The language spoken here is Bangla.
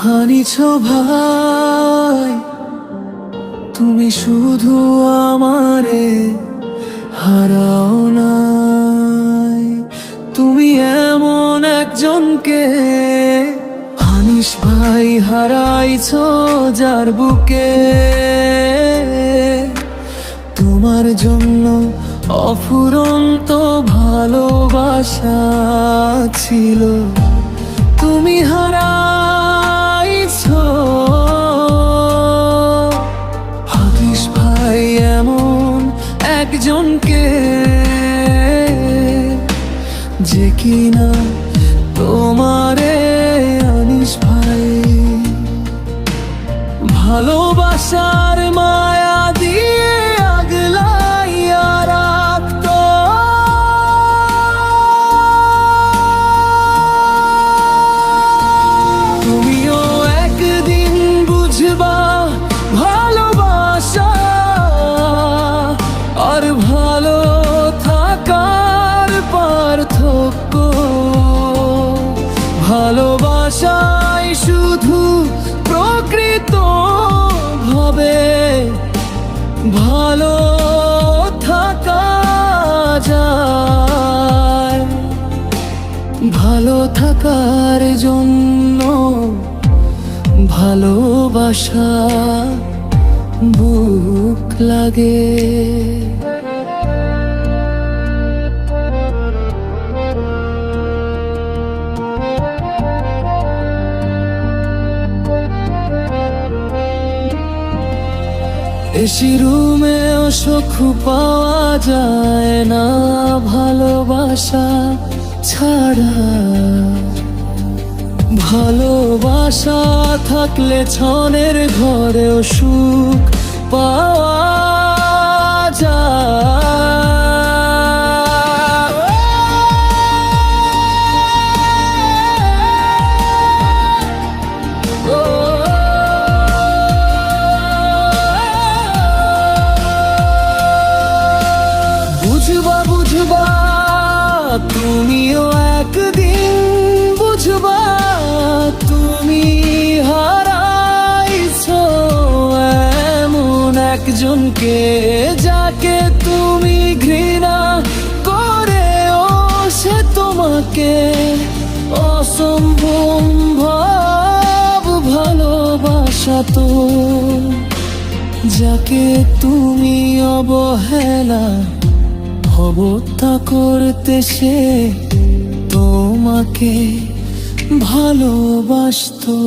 হারিছ ভাই তুমি, শুধু আমারে হারাও নাই। তুমি এমন একজনকে হানিস ভাই হারাইছ, যার বুকে তোমার জন্য অফুরন্ত ভালোবাসা ছিল। তুমি হারাইছ হানিস ভাই এমন একজনকে, যে কিনা তোমারে হানিস ভাই ভালোবাসার মায়া দিয়ে আগলাইয়া রাখত। তুমিও একদিন বুঝবা ভালোবাসা আর ভালো থাকার পার্থক্য। ভালোবাসায় শুধু প্রকৃত ভাবে ভালো থাকা যায়। ভালো থাকার জন্য ভালোবাসা বুক লাগে। এসি রুমেও সুখ পাওয়া যায় না ভালোবাসা ছাড়া। ভালোবাসা থাকলে ছনের ঘরেও সুখ পাওয়া যায়। বুঝবা বুঝবা তুমিও একদিন বুঝবা, তুমি হারাইছ এমন একজনকে, যাকে তুমি ঘৃণা করেও সে তোমাকে অসম্ভব ভালোবাসাতো। যাকে তুমি অবহেলা অবত্যা করতে, সে তোমাকে ভালোবাসতো।